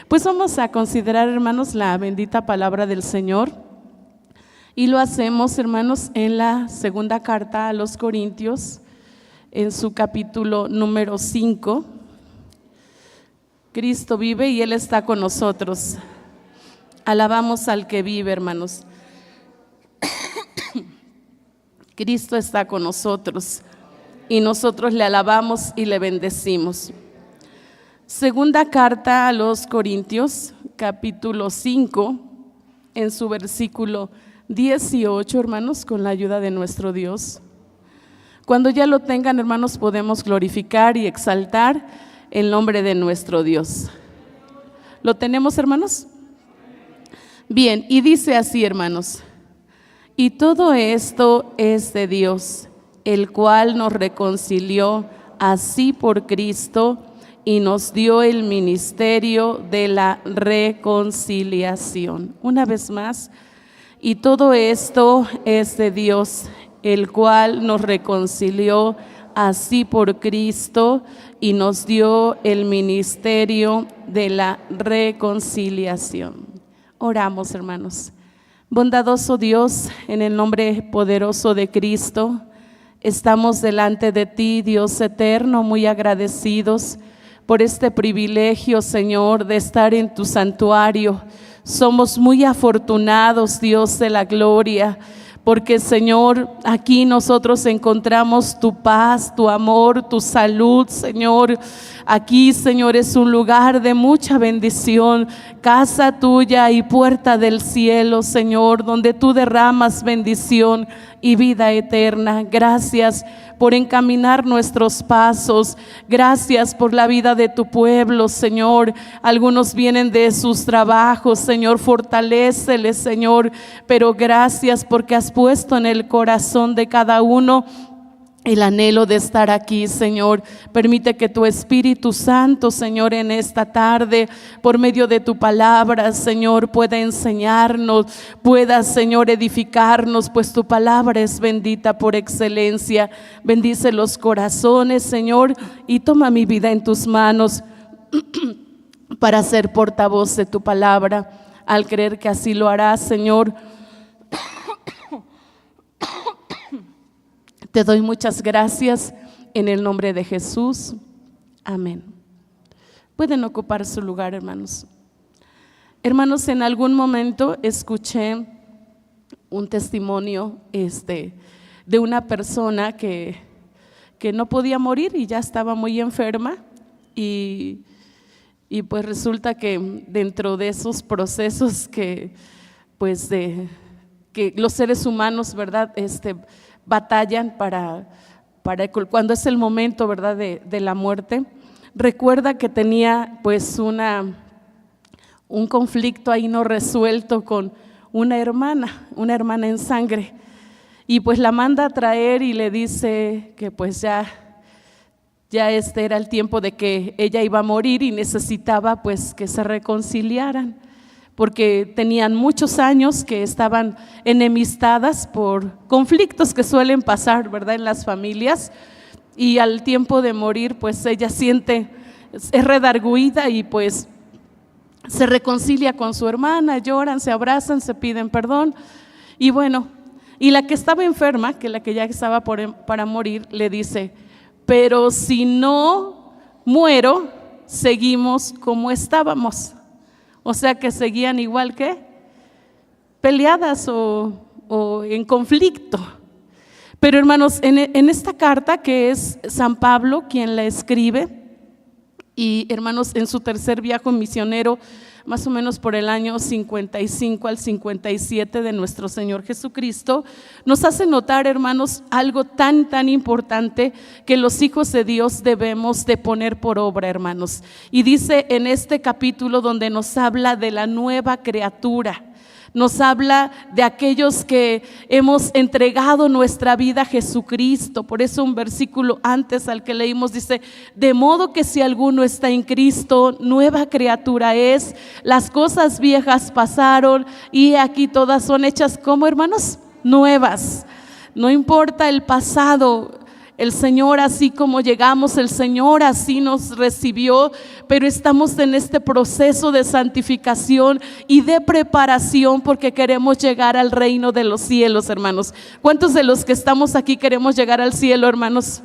Pues vamos a considerar, hermanos, la bendita palabra del Señor. Y lo hacemos, hermanos, en la segunda carta a los Corintios, en su capítulo número 5. Cristo vive y Él está con nosotros. Alabamos al que vive, hermanos. Cristo está con nosotros y nosotros le alabamos y le bendecimos. Segunda carta a los Corintios, capítulo 5, en su versículo 18, hermanos, con la ayuda de nuestro Dios. Cuando ya lo tengan, hermanos, podemos glorificar y exaltar el nombre de nuestro Dios. ¿Lo tenemos, hermanos? Bien, y dice así, hermanos: y todo esto es de Dios, el cual nos reconcilió así por Cristo y nos dio el ministerio de la reconciliación. Una vez más, y todo esto es de Dios, el cual nos reconcilió así por Cristo y nos dio el ministerio de la reconciliación. Oramos, hermanos. Bondadoso Dios, en el nombre poderoso de Cristo, estamos delante de ti, Dios eterno, muy agradecidos por este privilegio, Señor, de estar en tu santuario. Somos muy afortunados, Dios de la gloria, porque, Señor, aquí nosotros encontramos tu paz, tu amor, tu salud, Señor. Aquí, Señor, es un lugar de mucha bendición, casa tuya y puerta del cielo, Señor, donde tú derramas bendición y vida eterna. Gracias por encaminar nuestros pasos. Gracias por la vida de tu pueblo, Señor. Algunos vienen de sus trabajos, Señor, fortaléceles, Señor, pero gracias porque has puesto en el corazón de cada uno el anhelo de estar aquí, Señor. Permite que tu Espíritu Santo, Señor, en esta tarde, por medio de tu palabra, Señor, pueda enseñarnos, pueda, Señor, edificarnos, pues tu palabra es bendita por excelencia. Bendice los corazones, Señor, y toma mi vida en tus manos para ser portavoz de tu palabra. Al creer que así lo harás, Señor, te doy muchas gracias en el nombre de Jesús. Amén. Pueden ocupar su lugar, hermanos. Hermanos, en algún momento escuché un testimonio de una persona que no podía morir y ya estaba muy enferma y pues resulta que dentro de esos procesos que los seres humanos, ¿verdad?, batallan para cuando es el momento, ¿verdad?, de la muerte. Recuerda que tenía pues un conflicto ahí no resuelto con una hermana en sangre, y pues la manda a traer y le dice que pues ya era el tiempo de que ella iba a morir y necesitaba pues que se reconciliaran, porque tenían muchos años que estaban enemistadas por conflictos que suelen pasar, ¿verdad?, en las familias, y al tiempo de morir pues ella es redarguida y pues se reconcilia con su hermana, lloran, se abrazan, se piden perdón, y bueno, y la que estaba enferma, que la que ya estaba para morir, le dice: pero si no muero, seguimos como estábamos. O sea que seguían igual que peleadas o en conflicto. Pero hermanos, en esta carta, que es San Pablo quien la escribe, y hermanos, en su tercer viaje misionero, más o menos por el año 55 al 57 de nuestro Señor Jesucristo, nos hace notar, hermanos, algo tan importante que los hijos de Dios debemos de poner por obra, hermanos. Y dice en este capítulo, donde nos habla de la nueva criatura, nos habla de aquellos que hemos entregado nuestra vida a Jesucristo. Por eso un versículo antes al que leímos dice: de modo que si alguno está en Cristo, nueva criatura es, las cosas viejas pasaron y aquí todas son hechas, ¿cómo, hermanos? Nuevas. No importa el pasado, El Señor, así como llegamos, el Señor así nos recibió, pero estamos en este proceso de santificación y de preparación porque queremos llegar al reino de los cielos, hermanos. ¿Cuántos de los que estamos aquí queremos llegar al cielo, hermanos?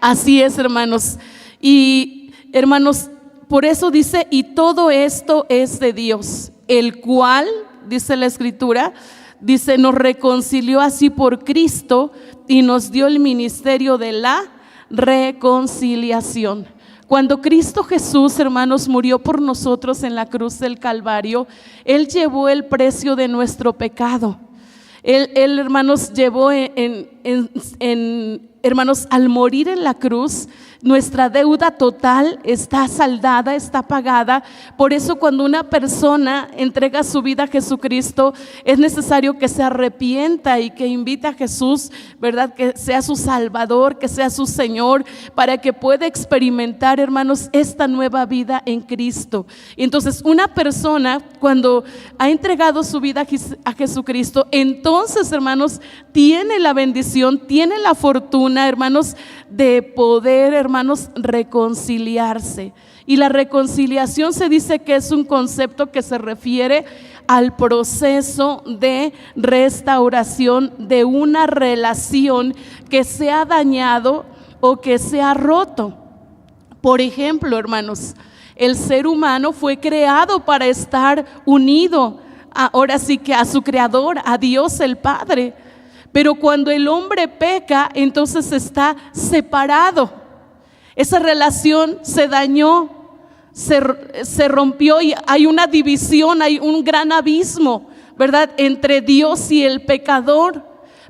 Así es, hermanos. Y hermanos, por eso dice, y todo esto es de Dios, el cual, dice la Escritura, dice, nos reconcilió así por Cristo y nos dio el ministerio de la reconciliación. Cuando Cristo Jesús, hermanos, murió por nosotros en la cruz del Calvario, Él llevó el precio de nuestro pecado. Él, hermanos, llevó hermanos, al morir en la cruz, nuestra deuda total está saldada, está pagada. Por eso cuando una persona entrega su vida a Jesucristo, es necesario que se arrepienta y que invite a Jesús, ¿verdad? Que sea su Salvador, que sea su Señor, para que pueda experimentar, hermanos, esta nueva vida en Cristo. Y entonces una persona cuando ha entregado su vida a Jesucristo, entonces, hermanos, tiene la bendición, tiene la fortuna, hermanos, de poder, hermanos, reconciliarse. Y la reconciliación se dice que es un concepto que se refiere al proceso de restauración de una relación que se ha dañado o que se ha roto. Por ejemplo, hermanos, el ser humano fue creado para estar unido, ahora sí que a su Creador, a Dios el Padre. Pero cuando el hombre peca, entonces está separado. Esa relación se dañó, se rompió y hay una división, hay un gran abismo, ¿verdad? Entre Dios y el pecador.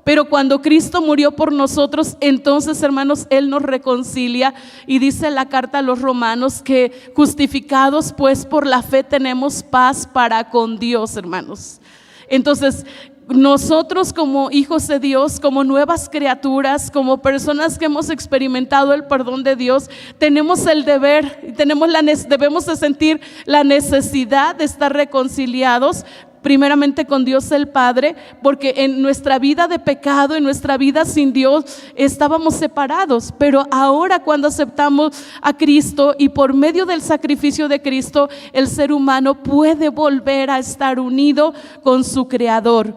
Pero cuando Cristo murió por nosotros, entonces, hermanos, Él nos reconcilia. Y dice la carta a los Romanos que justificados pues por la fe tenemos paz para con Dios, hermanos. Entonces, nosotros como hijos de Dios, como nuevas criaturas, como personas que hemos experimentado el perdón de Dios, tenemos el deber, debemos de sentir la necesidad de estar reconciliados primeramente con Dios el Padre, porque en nuestra vida de pecado, en nuestra vida sin Dios, estábamos separados. Pero ahora cuando aceptamos a Cristo y por medio del sacrificio de Cristo, el ser humano puede volver a estar unido con su Creador.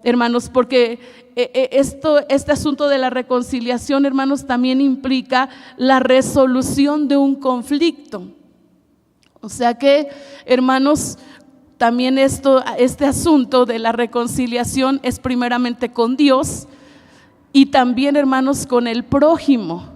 Hermanos, porque este asunto de la reconciliación, hermanos, también implica la resolución de un conflicto. O sea que, hermanos, también este asunto de la reconciliación es primeramente con Dios y también, hermanos, con el prójimo.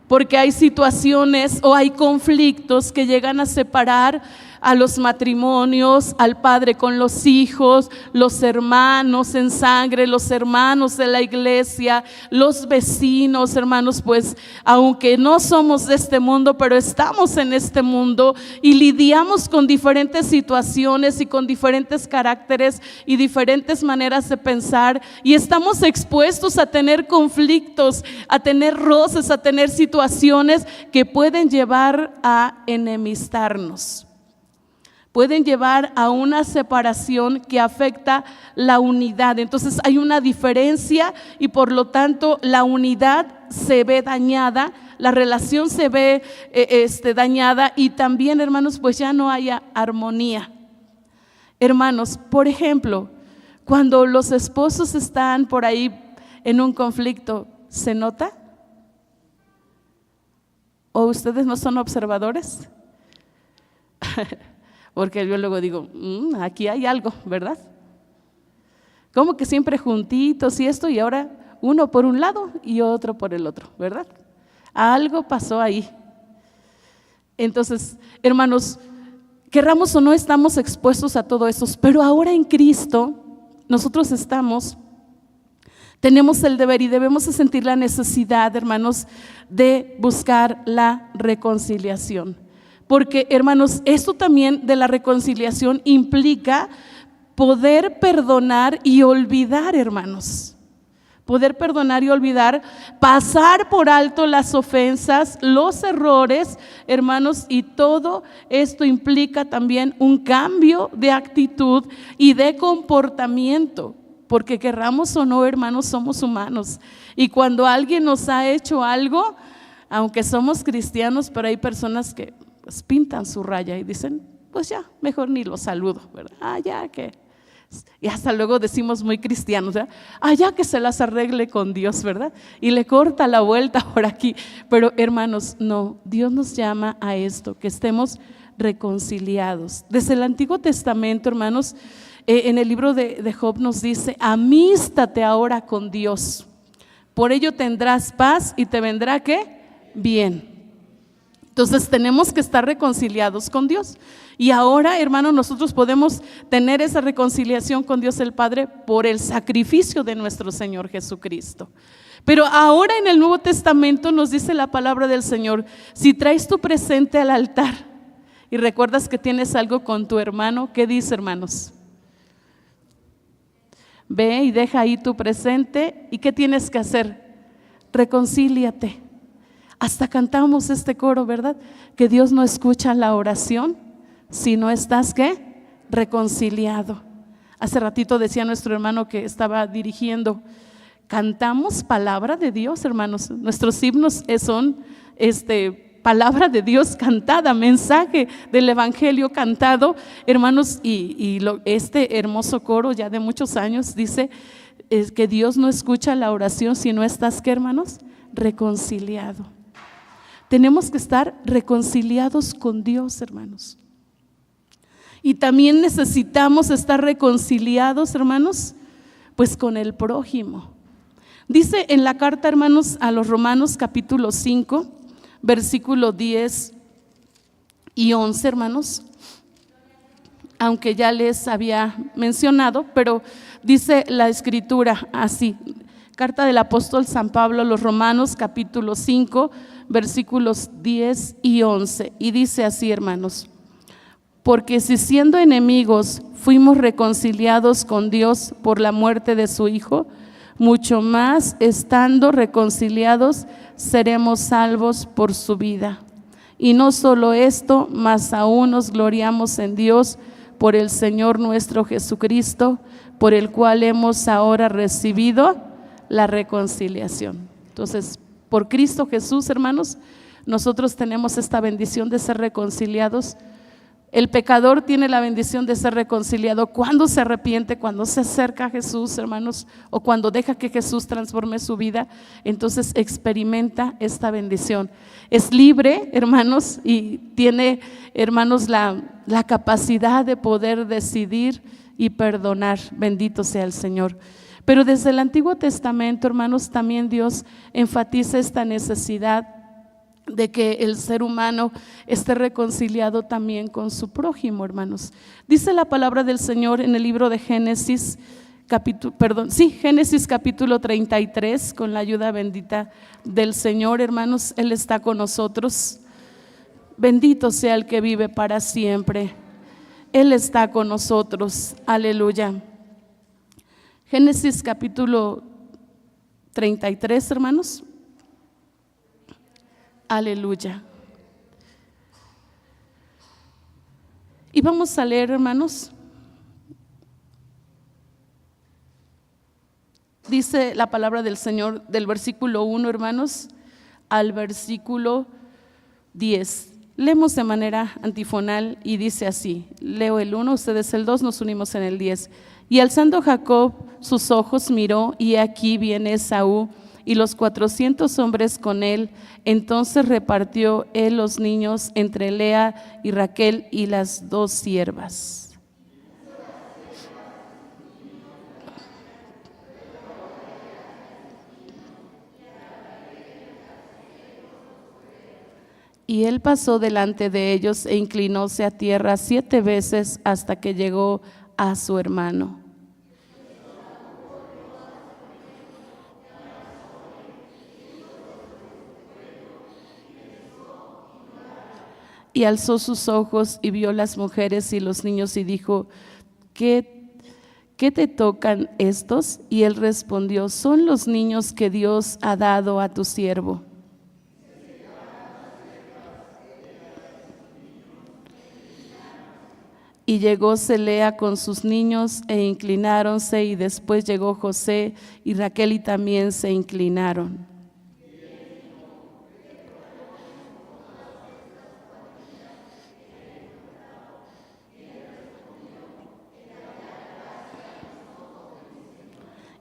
Porque hay situaciones o hay conflictos que llegan a separar a los matrimonios, al padre con los hijos, los hermanos en sangre, los hermanos de la iglesia, los vecinos, hermanos, pues aunque no somos de este mundo, pero estamos en este mundo y lidiamos con diferentes situaciones y con diferentes caracteres y diferentes maneras de pensar, y estamos expuestos a tener conflictos, a tener roces, a tener situaciones que pueden llevar a enemistarnos. Pueden llevar a una separación que afecta la unidad. Entonces hay una diferencia y por lo tanto la unidad se ve dañada, la relación se ve dañada y también, hermanos, pues ya no haya armonía. Hermanos, por ejemplo, cuando los esposos están por ahí en un conflicto, ¿se nota? ¿O ustedes no son observadores? Porque yo luego digo, aquí hay algo, ¿verdad? Como que siempre juntitos y esto, y ahora uno por un lado y otro por el otro, ¿verdad? Algo pasó ahí. Entonces, hermanos, querramos o no, estamos expuestos a todo eso, pero ahora en Cristo nosotros tenemos el deber y debemos de sentir la necesidad, hermanos, de buscar la reconciliación. Porque, hermanos, esto también de la reconciliación implica poder perdonar y olvidar, hermanos. Poder perdonar y olvidar, pasar por alto las ofensas, los errores, hermanos, y todo esto implica también un cambio de actitud y de comportamiento. porque querramos o no, hermanos, somos humanos. Y cuando alguien nos ha hecho algo, aunque somos cristianos, pero hay personas que pues pintan su raya y dicen, pues ya, mejor ni lo saludo, ¿verdad? Ya que, y hasta luego decimos muy cristianos, ¿verdad? Ya que se las arregle con Dios, ¿verdad? Y le corta la vuelta por aquí. Pero hermanos, no, Dios nos llama a esto, que estemos reconciliados. Desde el Antiguo Testamento, hermanos, en el libro de Job nos dice, amístate ahora con Dios, por ello tendrás paz y te vendrá ¿qué? Bien. Entonces tenemos que estar reconciliados con Dios. Y ahora, hermanos, nosotros podemos tener esa reconciliación con Dios el Padre por el sacrificio de nuestro Señor Jesucristo. Pero ahora en el Nuevo Testamento nos dice la palabra del Señor, si traes tu presente al altar y recuerdas que tienes algo con tu hermano, ¿qué dice, hermanos? Ve y deja ahí tu presente. ¿Y qué tienes que hacer? Reconcíliate. Hasta cantamos este coro, ¿verdad? Que Dios no escucha la oración si no estás, ¿qué? Reconciliado. Hace ratito decía nuestro hermano que estaba dirigiendo, cantamos palabra de Dios, hermanos. Nuestros himnos son palabra de Dios cantada, mensaje del evangelio cantado, hermanos. Y este hermoso coro ya de muchos años dice que Dios no escucha la oración si no estás, ¿qué, hermanos? Reconciliado. Tenemos que estar reconciliados con Dios, hermanos. Y también necesitamos estar reconciliados, hermanos, pues con el prójimo. Dice en la carta, hermanos, a los Romanos capítulo 5, versículo 10 y 11, hermanos, aunque ya les había mencionado, pero dice la escritura así, carta del apóstol San Pablo a los Romanos capítulo 5, versículos 10 y 11, y dice así, hermanos, porque si siendo enemigos fuimos reconciliados con Dios por la muerte de su Hijo, mucho más estando reconciliados seremos salvos por su vida. Y no solo esto, mas aún nos gloriamos en Dios por el Señor nuestro Jesucristo, por el cual hemos ahora recibido la reconciliación. Entonces, por Cristo Jesús, hermanos, nosotros tenemos esta bendición de ser reconciliados. El pecador tiene la bendición de ser reconciliado cuando se arrepiente, cuando se acerca a Jesús, hermanos, o cuando deja que Jesús transforme su vida. Entonces experimenta esta bendición. Es libre, hermanos, y tiene, hermanos, la capacidad de poder decidir y perdonar. Bendito sea el Señor. Pero desde el Antiguo Testamento, hermanos, también Dios enfatiza esta necesidad de que el ser humano esté reconciliado también con su prójimo, hermanos. Dice la palabra del Señor en el libro de Génesis, Génesis capítulo 33, con la ayuda bendita del Señor, hermanos, Él está con nosotros. Bendito sea el que vive para siempre. Él está con nosotros, aleluya. Génesis capítulo 33, hermanos. Aleluya. Y vamos a leer, hermanos. Dice la palabra del Señor del versículo 1, hermanos, al versículo 10. Leemos de manera antifonal y dice así. Leo el 1, ustedes el 2, nos unimos en el 10. Y alzando Jacob sus ojos miró, y aquí viene Esaú y los 400 hombres con él. Entonces repartió él los niños entre Lea y Raquel y las 2 siervas. Y él pasó delante de ellos e inclinóse a tierra 7 veces hasta que llegó a su hermano. Y alzó sus ojos y vio las mujeres y los niños y dijo, ¿qué te tocan estos? Y él respondió, son los niños que Dios ha dado a tu siervo. Y llegóse Lea con sus niños e inclináronse, y después llegó José y Raquel y también se inclinaron.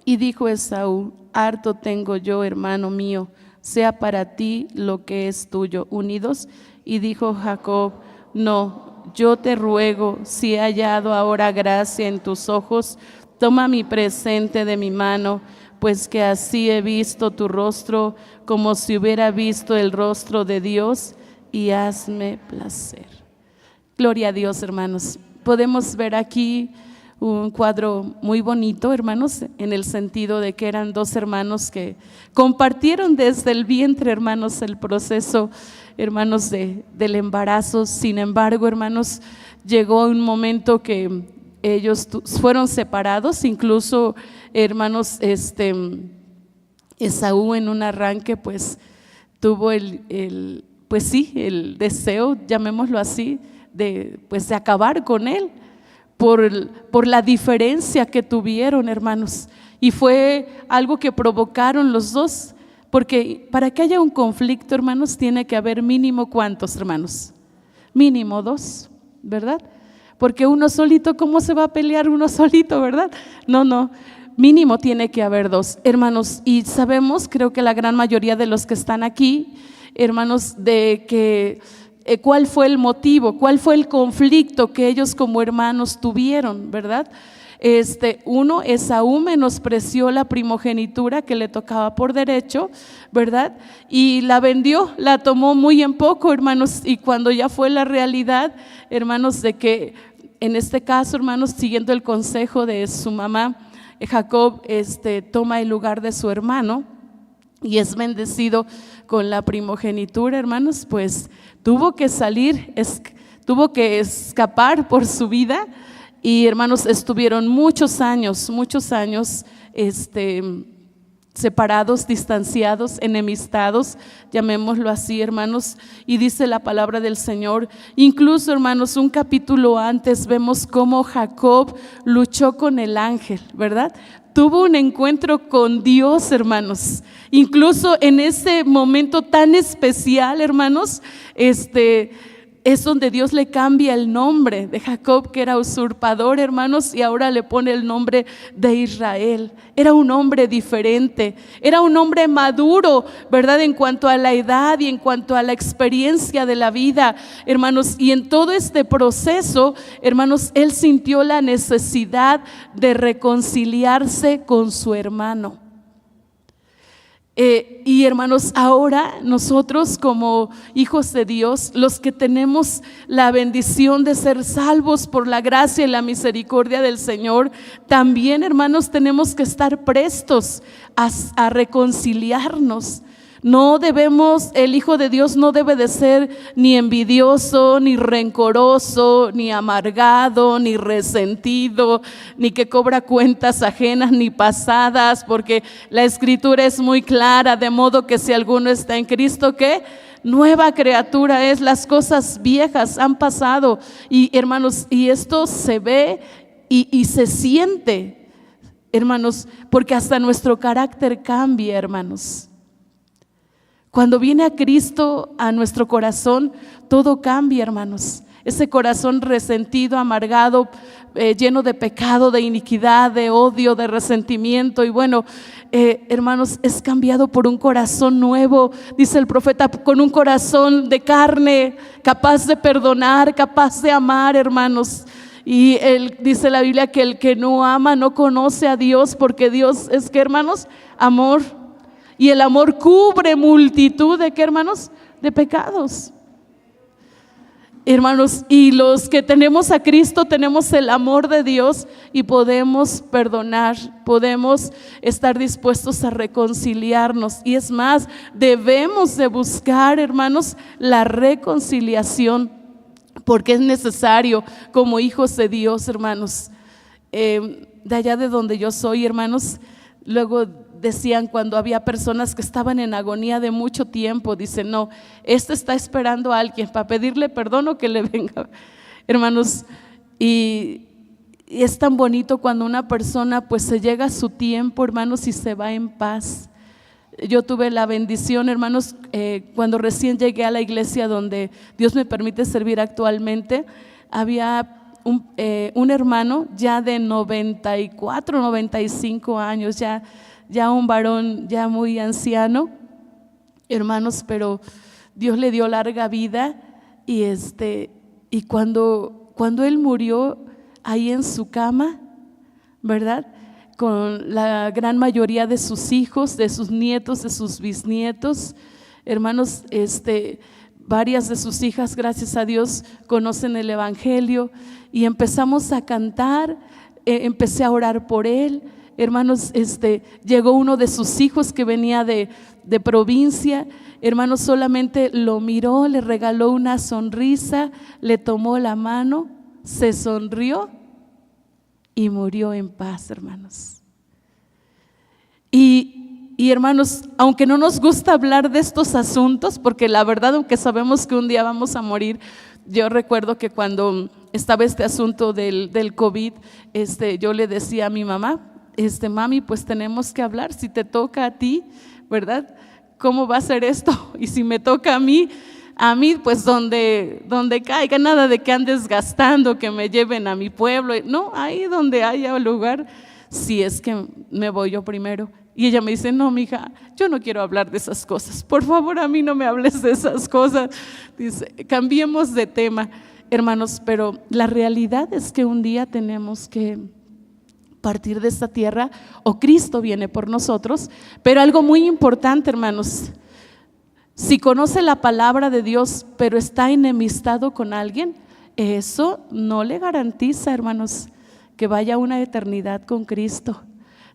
Y dijo Esaú: harto tengo yo, hermano mío, sea para ti lo que es tuyo. Unidos. Y dijo Jacob: no, yo te ruego, si he hallado ahora gracia en tus ojos, toma mi presente de mi mano, pues que así he visto tu rostro, como si hubiera visto el rostro de Dios, y hazme placer. Gloria a Dios, hermanos. Podemos ver aquí un cuadro muy bonito, hermanos, en el sentido de que eran dos hermanos que compartieron desde el vientre, hermanos, el proceso, hermanos, del embarazo. Sin embargo, hermanos, llegó un momento que ellos fueron separados. Incluso, hermanos, Esaú en un arranque pues tuvo el deseo, llamémoslo así, de acabar con él por la diferencia que tuvieron, hermanos, y fue algo que provocaron los dos, porque para que haya un conflicto, hermanos, tiene que haber mínimo, ¿cuántos, hermanos? Mínimo 2, ¿verdad? Porque uno solito, ¿cómo se va a pelear uno solito, verdad? No, mínimo tiene que haber 2, hermanos. Y sabemos, creo que la gran mayoría de los que están aquí, hermanos, de que cuál fue el motivo, cuál fue el conflicto que ellos como hermanos tuvieron, ¿verdad? Uno, Esaú menospreció la primogenitura que le tocaba por derecho, ¿verdad? Y la vendió, la tomó muy en poco, hermanos, y cuando ya fue la realidad, hermanos, de que en este caso, hermanos, siguiendo el consejo de su mamá, Jacob toma el lugar de su hermano y es bendecido con la primogenitura, hermanos, pues tuvo que salir, tuvo que escapar por su vida. Y hermanos, estuvieron muchos años separados, distanciados, enemistados, llamémoslo así, hermanos. Y dice la palabra del Señor, incluso, hermanos, un capítulo antes vemos cómo Jacob luchó con el ángel, ¿verdad? Tuvo un encuentro con Dios, hermanos. Incluso en ese momento tan especial, hermanos, es donde Dios le cambia el nombre de Jacob, que era usurpador, hermanos, y ahora le pone el nombre de Israel. Era un hombre diferente, era un hombre maduro, ¿verdad? En cuanto a la edad y en cuanto a la experiencia de la vida, hermanos. Y en todo este proceso, hermanos, él sintió la necesidad de reconciliarse con su hermano. Y hermanos, ahora nosotros como hijos de Dios, los que tenemos la bendición de ser salvos por la gracia y la misericordia del Señor, también, hermanos, tenemos que estar prestos a reconciliarnos. No debemos, el Hijo de Dios no debe de ser ni envidioso, ni rencoroso, ni amargado, ni resentido, ni que cobra cuentas ajenas ni pasadas, porque la Escritura es muy clara, de modo que si alguno está en Cristo, ¿qué? Nueva criatura es, las cosas viejas han pasado. Y hermanos, y esto se ve y se siente, hermanos, porque hasta nuestro carácter cambia, hermanos. Cuando viene a Cristo a nuestro corazón, todo cambia, hermanos. Ese corazón resentido, amargado, lleno de pecado, de iniquidad, de odio, de resentimiento. Y bueno, hermanos, es cambiado por un corazón nuevo, dice el profeta, con un corazón de carne, capaz de perdonar, capaz de amar, hermanos. Y dice la Biblia que el que no ama no conoce a Dios, porque Dios es, ¿qué, hermanos? Amor. Y el amor cubre multitud de, ¿qué, hermanos? De pecados. Hermanos, y los que tenemos a Cristo tenemos el amor de Dios y podemos perdonar, podemos estar dispuestos a reconciliarnos. Y es más, debemos de buscar, hermanos, la reconciliación, porque es necesario como hijos de Dios, hermanos. De allá de donde yo soy, hermanos, luego decían cuando había personas que estaban en agonía de mucho tiempo, dicen, no, está esperando a alguien para pedirle perdón o que le venga. Hermanos, Y es tan bonito cuando una persona pues se llega a su tiempo, hermanos, y se va en paz. Yo tuve la bendición, hermanos, cuando recién llegué a la iglesia donde Dios me permite servir actualmente, había un hermano ya de 94, 95 años, ya un varón ya muy anciano, hermanos, pero Dios le dio larga vida y cuando él murió ahí en su cama, ¿verdad?, con la gran mayoría de sus hijos, de sus nietos, de sus bisnietos, hermanos, varias de sus hijas, gracias a Dios, conocen el evangelio y empezamos a cantar, empecé a orar por él, hermanos, llegó uno de sus hijos que venía de provincia, hermanos, solamente lo miró, le regaló una sonrisa, le tomó la mano, se sonrió y murió en paz, hermanos. Y hermanos, aunque no nos gusta hablar de estos asuntos, porque la verdad, aunque sabemos que un día vamos a morir, yo recuerdo que cuando estaba este asunto del COVID, yo le decía a mi mamá, mami, pues tenemos que hablar, si te toca a ti, ¿verdad?, ¿cómo va a ser esto? Y si me toca a mí pues donde caiga, nada de que andes gastando, que me lleven a mi pueblo, no, ahí donde haya lugar, si es que me voy yo primero. Y ella me dice, no, mija, yo no quiero hablar de esas cosas, por favor, a mí no me hables de esas cosas. Dice, cambiemos de tema, hermanos, pero la realidad es que un día tenemos que partir de esta tierra, o Cristo viene por nosotros. Pero algo muy importante, hermanos, si conoce la palabra de Dios, pero está enemistado con alguien, eso no le garantiza, hermanos, que vaya a una eternidad con Cristo.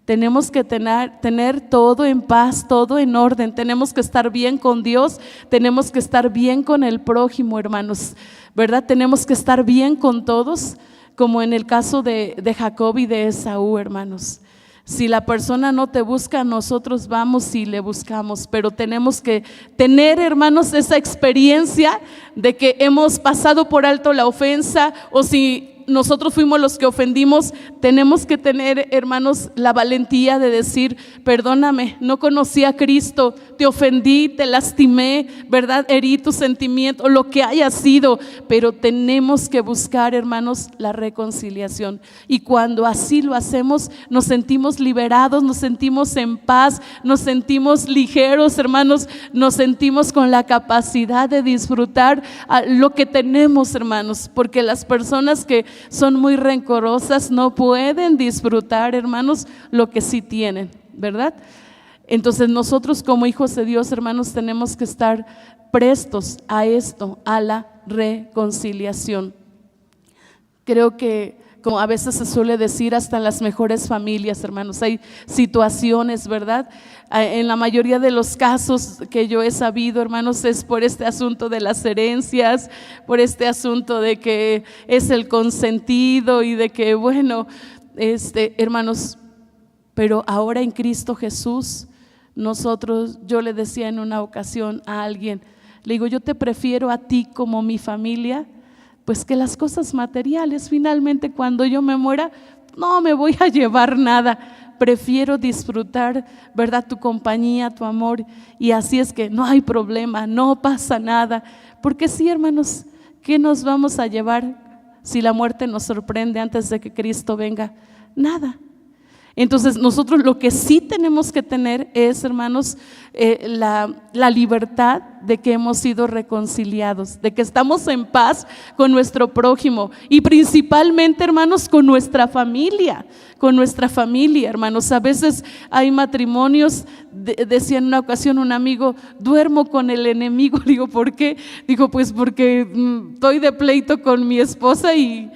Tenemos que tener todo en paz, todo en orden, tenemos que estar bien con Dios, tenemos que estar bien con el prójimo, hermanos, ¿verdad? Tenemos que estar bien con todos, como en el caso de Jacob y de Esaú, hermanos. Si la persona no te busca, nosotros vamos y le buscamos, pero tenemos que tener, hermanos, esa experiencia de que hemos pasado por alto la ofensa, o si nosotros fuimos los que ofendimos, tenemos que tener, hermanos, la valentía de decir, perdóname, no conocí a Cristo, te ofendí, te lastimé, ¿verdad? Herí tus sentimientos, lo que haya sido, pero tenemos que buscar, hermanos, la reconciliación. Y cuando así lo hacemos, nos sentimos liberados, nos sentimos en paz, nos sentimos ligeros, hermanos, nos sentimos con la capacidad de disfrutar lo que tenemos, hermanos, porque las personas que son muy rencorosas no pueden disfrutar, hermanos, lo que sí tienen, ¿verdad? Entonces nosotros como hijos de Dios, hermanos, tenemos que estar prestos a esto, a la reconciliación. Creo que, como a veces se suele decir, hasta en las mejores familias, hermanos, hay situaciones, ¿verdad? En la mayoría de los casos que yo he sabido, hermanos, es por este asunto de las herencias, por este asunto de que es el consentido y de que, bueno, hermanos, pero ahora en Cristo Jesús, yo le decía en una ocasión a alguien, le digo, yo te prefiero a ti como mi familia, pues que las cosas materiales. Finalmente, cuando yo me muera, no me voy a llevar nada, prefiero disfrutar, ¿verdad?, tu compañía, tu amor, y así es que no hay problema, no pasa nada, porque sí, hermanos, ¿qué nos vamos a llevar si la muerte nos sorprende antes de que Cristo venga? Nada. Entonces nosotros lo que sí tenemos que tener es, hermanos, la libertad de que hemos sido reconciliados, de que estamos en paz con nuestro prójimo y principalmente, hermanos, con nuestra familia, hermanos. A veces hay matrimonios, decía en una ocasión un amigo, duermo con el enemigo. Digo, ¿por qué? Digo, pues porque estoy de pleito con mi esposa y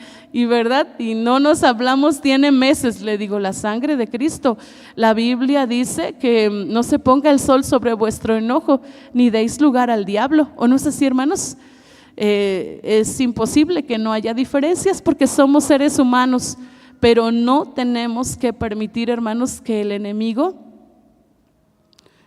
verdad, y no nos hablamos, tiene meses. Le digo, la sangre de Cristo, la Biblia dice que no se ponga el sol sobre vuestro enojo, ni deis lugar al diablo, ¿o no es así, hermanos? Es imposible que no haya diferencias porque somos seres humanos, pero no tenemos que permitir, hermanos, que el enemigo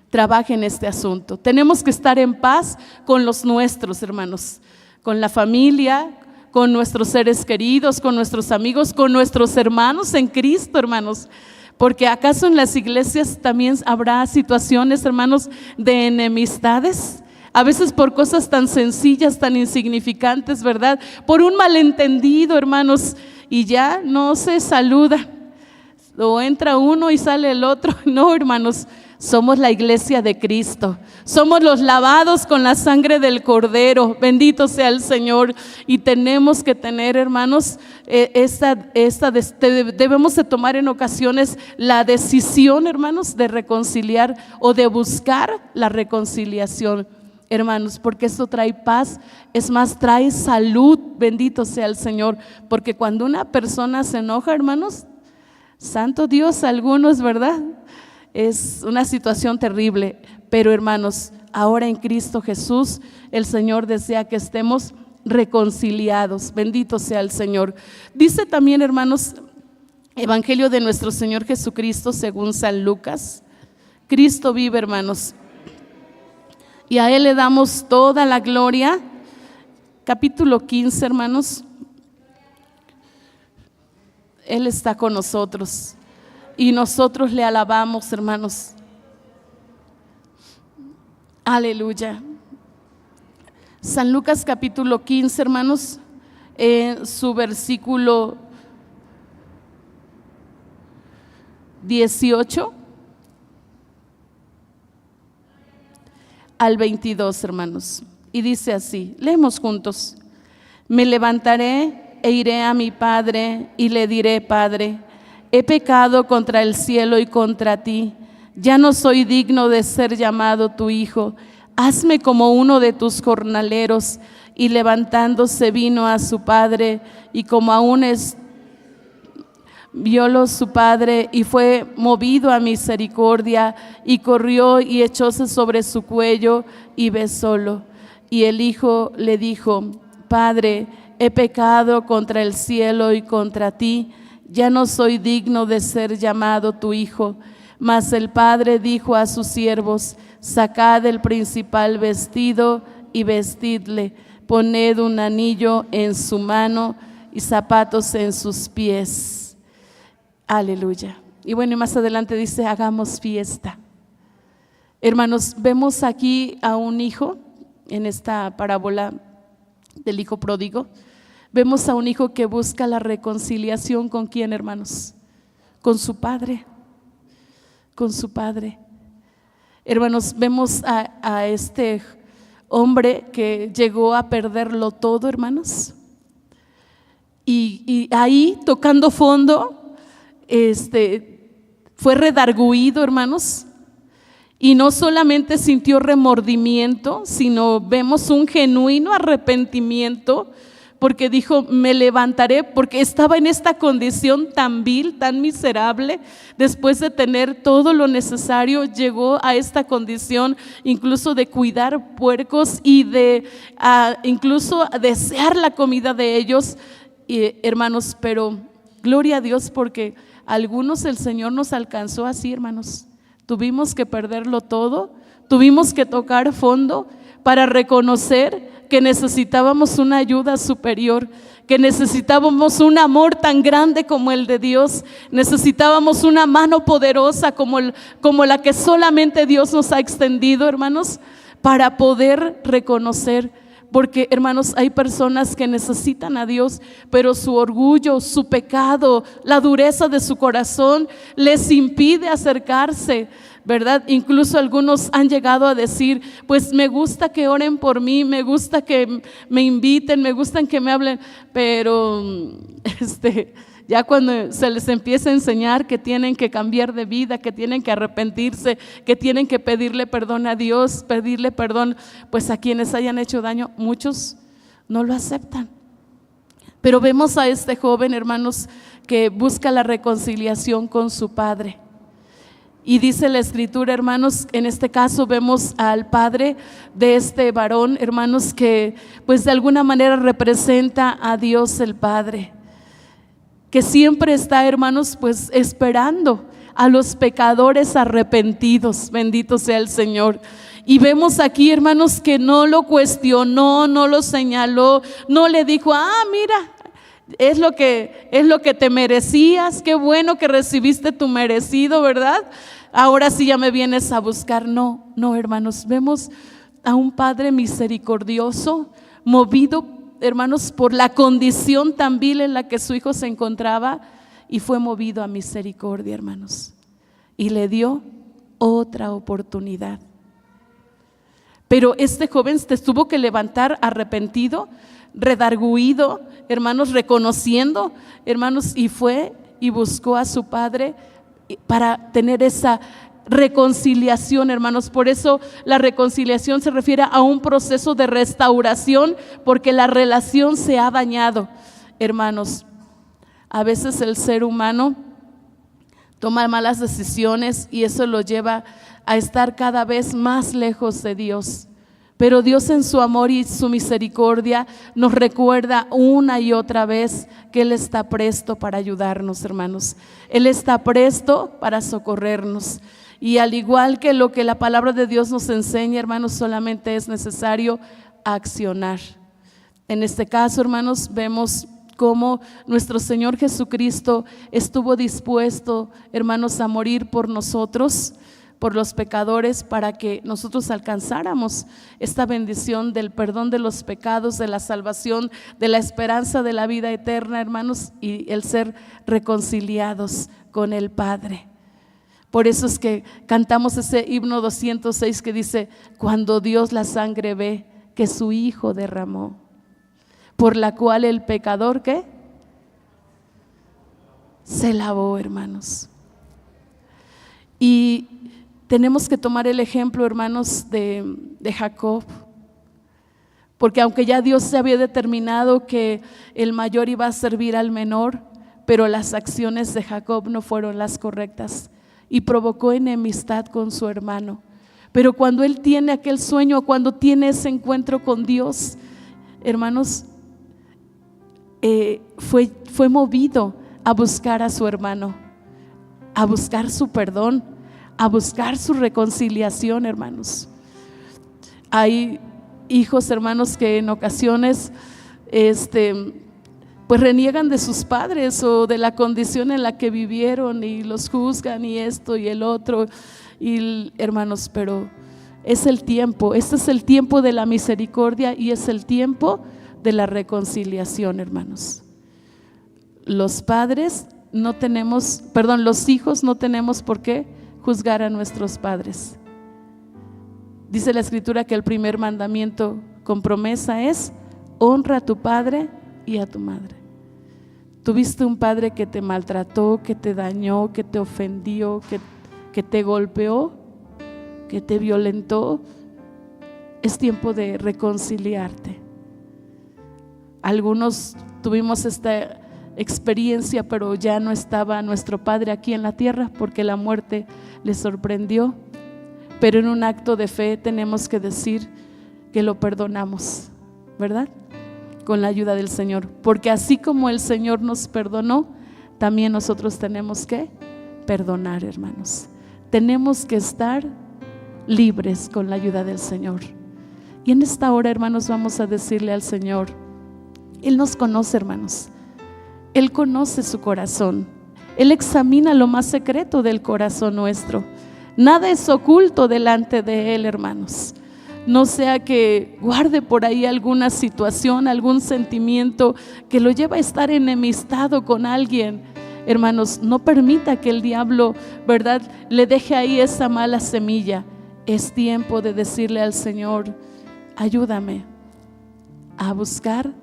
trabaje en este asunto. Tenemos que estar en paz con los nuestros, hermanos, con la familia, con nuestros seres queridos, con nuestros amigos, con nuestros hermanos en Cristo, hermanos. Porque ¿acaso en las iglesias también habrá situaciones, hermanos, de enemistades? A veces por cosas tan sencillas, tan insignificantes, ¿verdad? Por un malentendido, hermanos, y ya no se saluda. O entra uno y sale el otro. No, hermanos, somos la iglesia de Cristo. Somos los lavados con la sangre del Cordero. Bendito sea el Señor. Y tenemos que tener, hermanos, debemos de tomar en ocasiones la decisión, hermanos, de reconciliar o de buscar la reconciliación, hermanos, porque esto trae paz, es más, trae salud. Bendito sea el Señor. Porque cuando una persona se enoja, hermanos, santo Dios, algunos, ¿verdad? Es una situación terrible, pero hermanos, ahora en Cristo Jesús, el Señor desea que estemos reconciliados. Bendito sea el Señor. Dice también, hermanos, Evangelio de nuestro Señor Jesucristo según San Lucas. Cristo vive, hermanos, y a Él le damos toda la gloria. Capítulo 15, hermanos. Él está con nosotros y nosotros le alabamos, hermanos. Aleluya. San Lucas capítulo 15, hermanos, en su versículo 18 al 22, hermanos. Y dice así, leemos juntos. Me levantaré e iré a mi padre y le diré: Padre, he pecado contra el cielo y contra ti, ya no soy digno de ser llamado tu hijo, hazme como uno de tus jornaleros. Y levantándose vino a su padre, y como aún viólo su padre, y fue movido a misericordia, y corrió y echóse sobre su cuello y besólo. Y el hijo le dijo: Padre, he pecado contra el cielo y contra ti, ya no soy digno de ser llamado tu hijo. Mas el padre dijo a sus siervos: sacad el principal vestido y vestidle, poned un anillo en su mano y zapatos en sus pies. Aleluya. Y bueno, y más adelante dice: hagamos fiesta. Hermanos, vemos aquí a un hijo en esta parábola del hijo pródigo. Vemos a un hijo que busca la reconciliación. ¿Con quién, hermanos? Con su padre. Con su padre. Hermanos, vemos a este hombre que llegó a perderlo todo, hermanos. Y ahí, tocando fondo, fue redarguido, hermanos. Y no solamente sintió remordimiento, sino vemos un genuino arrepentimiento, porque dijo: me levantaré, porque estaba en esta condición tan vil, tan miserable. Después de tener todo lo necesario, llegó a esta condición incluso de cuidar puercos y de incluso desear la comida de ellos, hermanos. Pero gloria a Dios, porque algunos el Señor nos alcanzó así, hermanos. Tuvimos que perderlo todo, tuvimos que tocar fondo para reconocer que necesitábamos una ayuda superior, que necesitábamos un amor tan grande como el de Dios, necesitábamos una mano poderosa como la que solamente Dios nos ha extendido, hermanos, para poder reconocer. Porque, hermanos, hay personas que necesitan a Dios, pero su orgullo, su pecado, la dureza de su corazón les impide acercarse, ¿verdad? Incluso algunos han llegado a decir: pues me gusta que oren por mí, me gusta que me inviten, me gustan que me hablen, pero ya cuando se les empieza a enseñar que tienen que cambiar de vida, que tienen que arrepentirse, que tienen que pedirle perdón a Dios, pedirle perdón pues a quienes hayan hecho daño, muchos no lo aceptan. Pero vemos a este joven, hermanos, que busca la reconciliación con su padre. Y dice la Escritura, hermanos, en este caso vemos al padre de este varón, hermanos, que pues de alguna manera representa a Dios el Padre, que siempre está, hermanos, pues esperando a los pecadores arrepentidos. Bendito sea el Señor. Y vemos aquí, hermanos, que no lo cuestionó, no lo señaló, no le dijo, mira, es lo que te merecías, qué bueno que recibiste tu merecido, ¿verdad? Ahora sí ya me vienes a buscar. No, hermanos, vemos a un Padre misericordioso, movido, hermanos, por la condición tan vil en la que su hijo se encontraba, y fue movido a misericordia, hermanos, y le dio otra oportunidad. Pero este joven se tuvo que levantar arrepentido, redarguido, hermanos, reconociendo, hermanos, y fue y buscó a su padre para tener esa reconciliación, hermanos. Por eso la reconciliación se refiere a un proceso de restauración, porque la relación se ha dañado, hermanos. A veces el ser humano toma malas decisiones y eso lo lleva a estar cada vez más lejos de Dios. Pero Dios, en su amor y su misericordia, nos recuerda una y otra vez que Él está presto para ayudarnos, hermanos. Él está presto para socorrernos. Y al igual que lo que la palabra de Dios nos enseña, hermanos, solamente es necesario accionar. En este caso, hermanos, vemos cómo nuestro Señor Jesucristo estuvo dispuesto, hermanos, a morir por nosotros, por los pecadores, para que nosotros alcanzáramos esta bendición del perdón de los pecados, de la salvación, de la esperanza de la vida eterna, hermanos, y el ser reconciliados con el Padre. Por eso es que cantamos ese himno 206 que dice: cuando Dios la sangre ve que su Hijo derramó, por la cual el pecador, ¿qué? Se lavó, hermanos. Y tenemos que tomar el ejemplo, hermanos, de Jacob, porque aunque ya Dios se había determinado que el mayor iba a servir al menor, pero las acciones de Jacob no fueron las correctas y provocó enemistad con su hermano. Pero cuando él tiene aquel sueño, cuando tiene ese encuentro con Dios, hermanos, fue movido a buscar a su hermano, a buscar su perdón, a buscar su reconciliación, hermanos. Hay hijos, hermanos, que en ocasiones pues reniegan de sus padres o de la condición en la que vivieron y los juzgan y esto y el otro, y hermanos, pero es el tiempo, este es el tiempo de la misericordia y es el tiempo de la reconciliación, hermanos. Los hijos no tenemos por qué juzgar a nuestros padres. Dice la Escritura que el primer mandamiento con promesa es: honra a tu padre y a tu madre. ¿Tuviste un padre que te maltrató, que te dañó, que te ofendió, que te golpeó, que te violentó? Es tiempo de reconciliarte. Algunos tuvimos esta experiencia, pero ya no estaba nuestro padre aquí en la tierra porque la muerte le sorprendió. Pero en un acto de fe tenemos que decir que lo perdonamos, ¿verdad? Con la ayuda del Señor, porque así como el Señor nos perdonó, también nosotros tenemos que perdonar, hermanos. Tenemos que estar libres con la ayuda del Señor. Y en esta hora, hermanos, vamos a decirle al Señor: Él nos conoce, hermanos. Él conoce su corazón. Él examina lo más secreto del corazón nuestro. Nada es oculto delante de Él, hermanos. No sea que guarde por ahí alguna situación, algún sentimiento que lo lleva a estar enemistado con alguien. Hermanos, no permita que el diablo, ¿verdad?, le deje ahí esa mala semilla. Es tiempo de decirle al Señor: ayúdame a buscar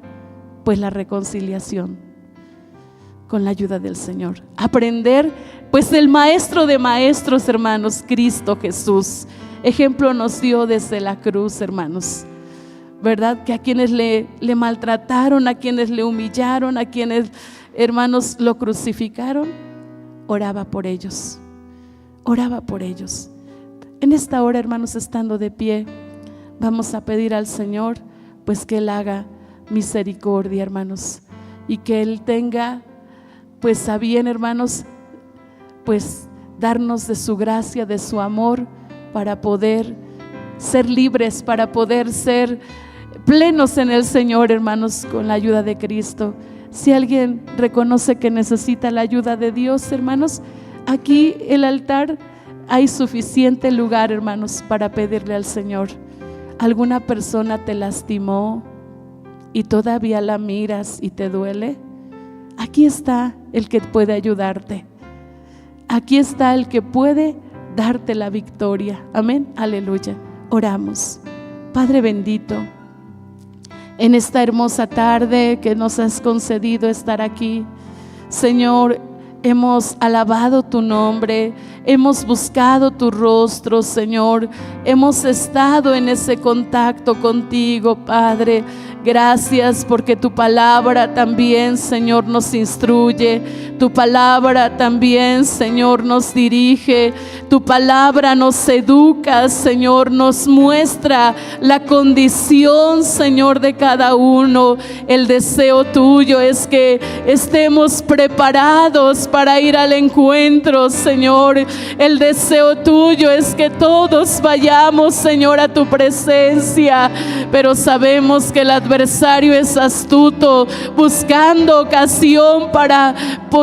pues la reconciliación con la ayuda del Señor. Aprender pues el maestro de maestros, hermanos, Cristo Jesús. Ejemplo nos dio desde la cruz, hermanos, ¿verdad? Que a quienes le maltrataron, a quienes le humillaron, a quienes, hermanos, lo crucificaron, oraba por ellos. Oraba por ellos. En esta hora, hermanos, estando de pie, vamos a pedir al Señor pues que Él haga misericordia, hermanos, y que Él tenga pues a bien, hermanos, pues darnos de su gracia, de su amor, para poder ser libres, para poder ser plenos en el Señor, hermanos, con la ayuda de Cristo. Si alguien reconoce que necesita la ayuda de Dios, hermanos, aquí el altar hay suficiente lugar, hermanos, para pedirle al Señor. ¿Alguna persona te lastimó y todavía la miras y te duele? Aquí está el que puede ayudarte. Aquí está el que puede darte la victoria. Amén, aleluya. Oramos. Padre bendito, en esta hermosa tarde que nos has concedido estar aquí, Señor, hemos alabado tu nombre, hemos buscado tu rostro, Señor, hemos estado en ese contacto contigo, Padre. Gracias porque tu palabra también, Señor, nos instruye. Tu palabra también, Señor, nos dirige. Tu palabra nos educa, Señor, nos muestra la condición, Señor, de cada uno. El deseo tuyo es que estemos preparados para ir al encuentro, Señor. El deseo tuyo es que todos vayamos, Señor, a tu presencia. Pero sabemos que el adversario es astuto, buscando ocasión para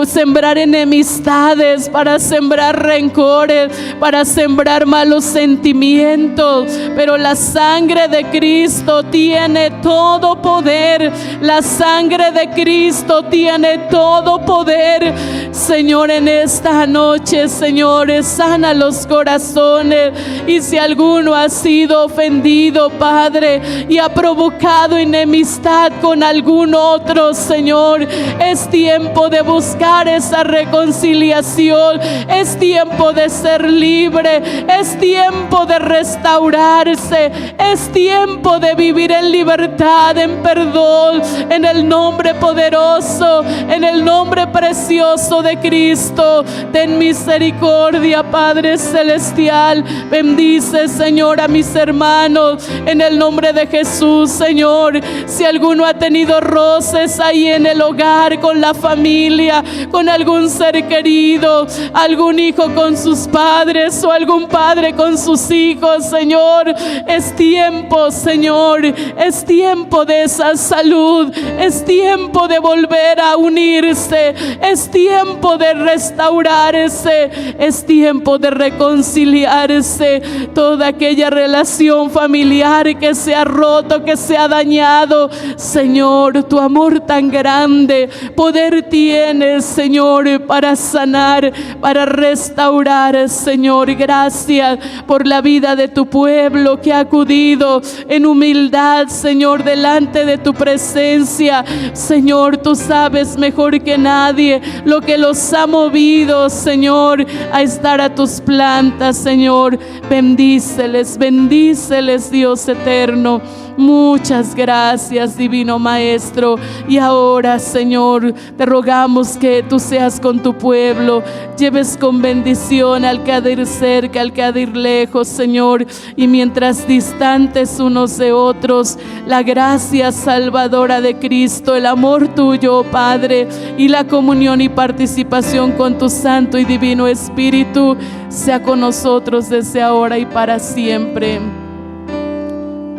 sembrar enemistades, para sembrar rencores, para sembrar malos sentimientos. Pero la sangre de Cristo tiene todo poder. La sangre de Cristo tiene todo poder. Señor, en esta noche, Señor, sana los corazones. Y si alguno ha sido ofendido, Padre, y ha provocado enemistad con algún otro, Señor, es tiempo de buscar esa reconciliación. Es tiempo de ser libre. Es tiempo de restaurarse. Es tiempo de vivir en libertad, en perdón, en el nombre poderoso, en el nombre precioso de Cristo. Ten misericordia, Padre celestial. Bendice, Señor, a mis hermanos en el nombre de Jesús, Señor. Si alguno ha tenido roces ahí en el hogar, con la familia, con algún ser querido, algún hijo con sus padres o algún padre con sus hijos, Señor, es tiempo, Señor, es tiempo de esa salud, es tiempo de volver a unirse, es tiempo de restaurarse, es tiempo de reconciliarse. Toda aquella relación familiar que se ha roto, que se ha dañado, Señor, tu amor tan grande, poder tienes, Señor, para sanar, para restaurar, Señor. Gracias por la vida de tu pueblo que ha acudido en humildad, Señor, delante de tu presencia. Señor, tú sabes mejor que nadie lo que los ha movido, Señor, a estar a tus plantas, Señor. Bendíceles, bendíceles, Dios eterno. Muchas gracias, divino Maestro. Y ahora, Señor, te rogamos que tú seas con tu pueblo, lleves con bendición al que ha de ir cerca, al que ha de ir lejos, Señor. Y mientras distantes unos de otros, la gracia salvadora de Cristo, el amor tuyo, Padre, y la comunión y participación con tu Santo y Divino Espíritu sea con nosotros desde ahora y para siempre.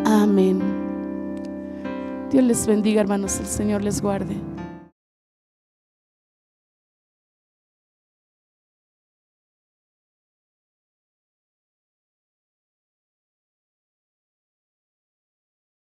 Amén. Dios les bendiga, hermanos. El Señor les guarde.